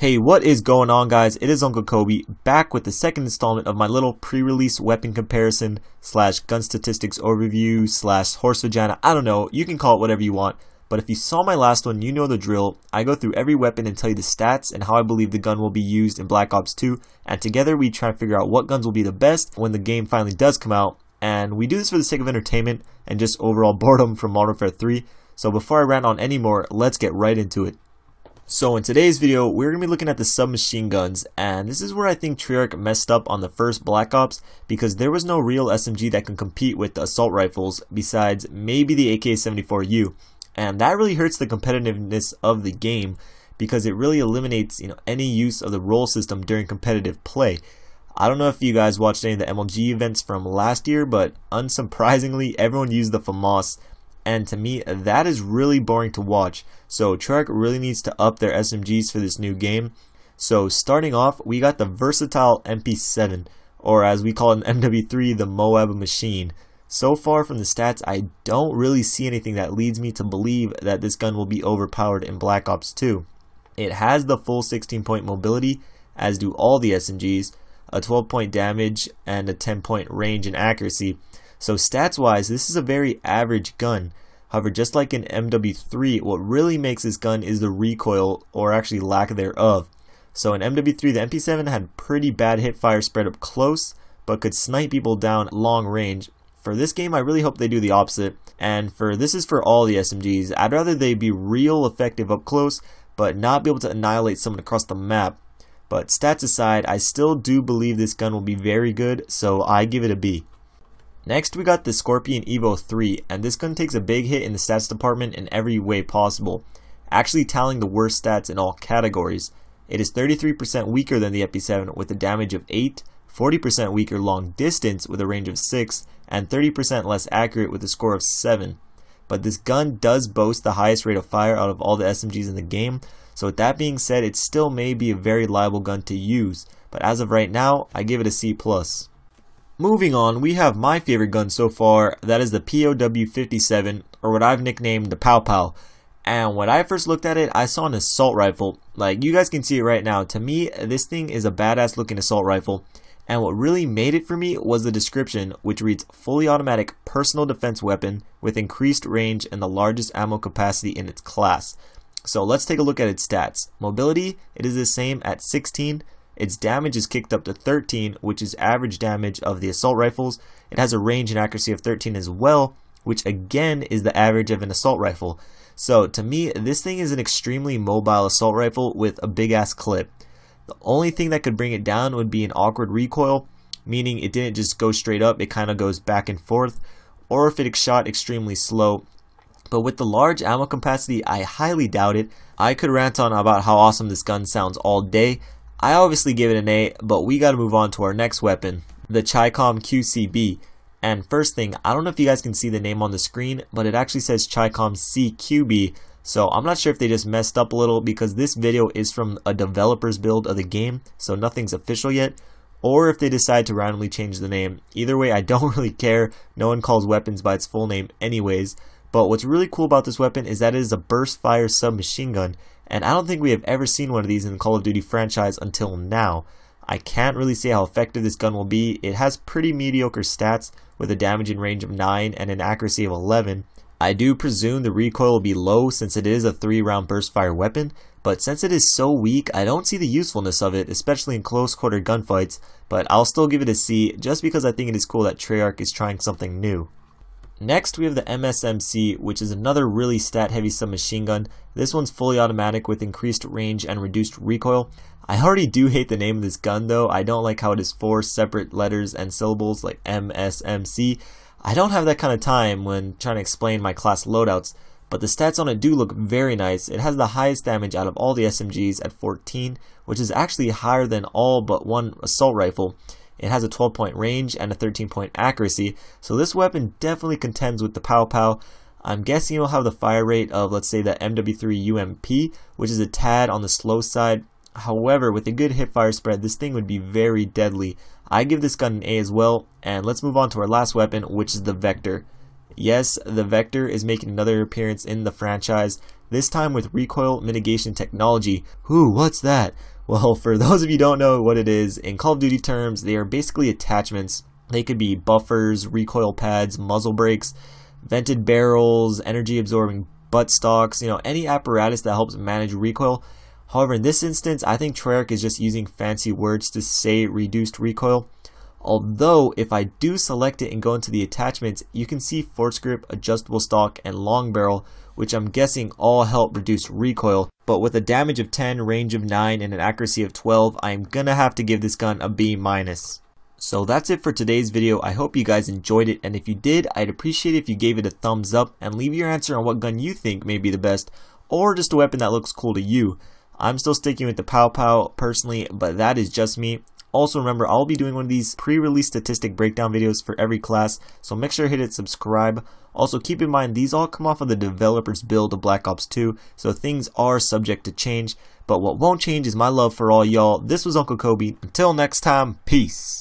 Hey, what is going on, guys? It is Uncle Kobe back with the second installment of my little pre-release weapon comparison slash gun statistics overview slash horse vagina. I don't know, you can call it whatever you want, but if you saw my last one, you know the drill. I go through every weapon and tell you the stats and how I believe the gun will be used in Black Ops 2, and together we try to figure out what guns will be the best when the game finally does come out. And we do this for the sake of entertainment and just overall boredom from Modern Warfare 3. So before I rant on any more, let's get right into it. So in today's video, we're going to be looking at the submachine guns, and this is where I think Treyarch messed up on the first Black Ops, because there was no real SMG that can compete with the assault rifles besides maybe the AK-74U, and that really hurts the competitiveness of the game because it really eliminates any use of the roll system during competitive play. I don't know if you guys watched any of the MLG events from last year, but unsurprisingly everyone used the FAMAS. And to me, that is really boring to watch. So Treyarch really needs to up their SMGs for this new game. So starting off, we got the versatile MP7, or as we call it in MW3, the Moab machine. So far from the stats, I don't really see anything that leads me to believe that this gun will be overpowered in Black Ops 2. It has the full 16-point mobility, as do all the SMGs, a 12-point damage, and a 10-point range and accuracy. So stats wise, this is a very average gun. However, just like in MW3, what really makes this gun is the recoil, or actually lack thereof. So in MW3, the MP7 had pretty bad hip fire spread up close, but could snipe people down long range. For this game, I really hope they do the opposite, and this is for all the SMGs. I'd rather they be real effective up close, but not be able to annihilate someone across the map. But stats aside, I still do believe this gun will be very good, so I give it a B. Next, we got the Scorpion Evo 3, and this gun takes a big hit in the stats department in every way possible, actually tallying the worst stats in all categories. It is 33% weaker than the MP7 with a damage of 8, 40% weaker long distance with a range of 6, and 30% less accurate with a score of 7. But this gun does boast the highest rate of fire out of all the SMGs in the game, so with that being said, it still may be a very liable gun to use, but as of right now, I give it a C+. Moving on, we have my favorite gun so far, that is the POW-57, or what I've nicknamed the Pow Pow. And when I first looked at it, I saw an assault rifle. Like, you guys can see it right now. To me, this thing is a badass looking assault rifle. And what really made it for me was the description, which reads fully automatic personal defense weapon with increased range and the largest ammo capacity in its class. So let's take a look at its stats. Mobility, it is the same at 16. Its damage is kicked up to 13, which is average damage of the assault rifles. It has a range and accuracy of 13 as well, which again is the average of an assault rifle. So to me, this thing is an extremely mobile assault rifle with a big ass clip. The only thing that could bring it down would be an awkward recoil, meaning it didn't just go straight up, it kind of goes back and forth, or if it shot extremely slow. But with the large ammo capacity, I highly doubt it. I could rant on about how awesome this gun sounds all day. I obviously give it an A, but we gotta move on to our next weapon, the Chicom QCB. And first thing, I don't know if you guys can see the name on the screen, but it actually says Chicom CQB, so I'm not sure if they just messed up a little because this video is from a developer's build of the game, so nothing's official yet, or if they decide to randomly change the name. Either way, I don't really care. No one calls weapons by its full name anyways. But what's really cool about this weapon is that it is a burst fire submachine gun, and I don't think we have ever seen one of these in the Call of Duty franchise until now. I can't really say how effective this gun will be. It has pretty mediocre stats with a damage and range of 9 and an accuracy of 11. I do presume the recoil will be low since it is a 3-round burst fire weapon, but since it is so weak, I don't see the usefulness of it, especially in close quarter gunfights, but I'll still give it a C just because I think it is cool that Treyarch is trying something new. Next, we have the MSMC, which is another really stat-heavy submachine gun. This one's fully automatic with increased range and reduced recoil. I already do hate the name of this gun though. I don't like how it is 4 separate letters and syllables like MSMC. I don't have that kind of time when trying to explain my class loadouts, but the stats on it do look very nice. It has the highest damage out of all the SMGs at 14, which is actually higher than all but one assault rifle. It has a 12-point range and a 13-point accuracy, so this weapon definitely contends with the Pow Pow. I'm guessing it will have the fire rate of, let's say, the MW3 UMP, which is a tad on the slow side. However, with a good hip fire spread, this thing would be very deadly. I give this gun an A as well, and let's move on to our last weapon, which is the Vector. Yes, the Vector is making another appearance in the franchise, this time with recoil mitigation technology. Ooh, what's that? Well, for those of you who don't know what it is, in Call of Duty terms, they are basically attachments. They could be buffers, recoil pads, muzzle brakes, vented barrels, energy absorbing buttstocks, any apparatus that helps manage recoil. However, in this instance, I think Treyarch is just using fancy words to say reduced recoil. Although, if I do select it and go into the attachments, you can see force grip, adjustable stock, and long barrel, which I'm guessing all help reduce recoil. But with a damage of 10, range of 9, and an accuracy of 12, I'm gonna have to give this gun a B-. So that's it for today's video. I hope you guys enjoyed it, and if you did, I'd appreciate it if you gave it a thumbs up and leave your answer on what gun you think may be the best, or just a weapon that looks cool to you. I'm still sticking with the Pow Pow personally, but that is just me. Also remember, I'll be doing one of these pre-release statistic breakdown videos for every class, so make sure to hit subscribe. Also keep in mind, these all come off of the developer's build of Black Ops 2, so things are subject to change. But what won't change is my love for all y'all. This was Uncle Kobe. Until next time, peace.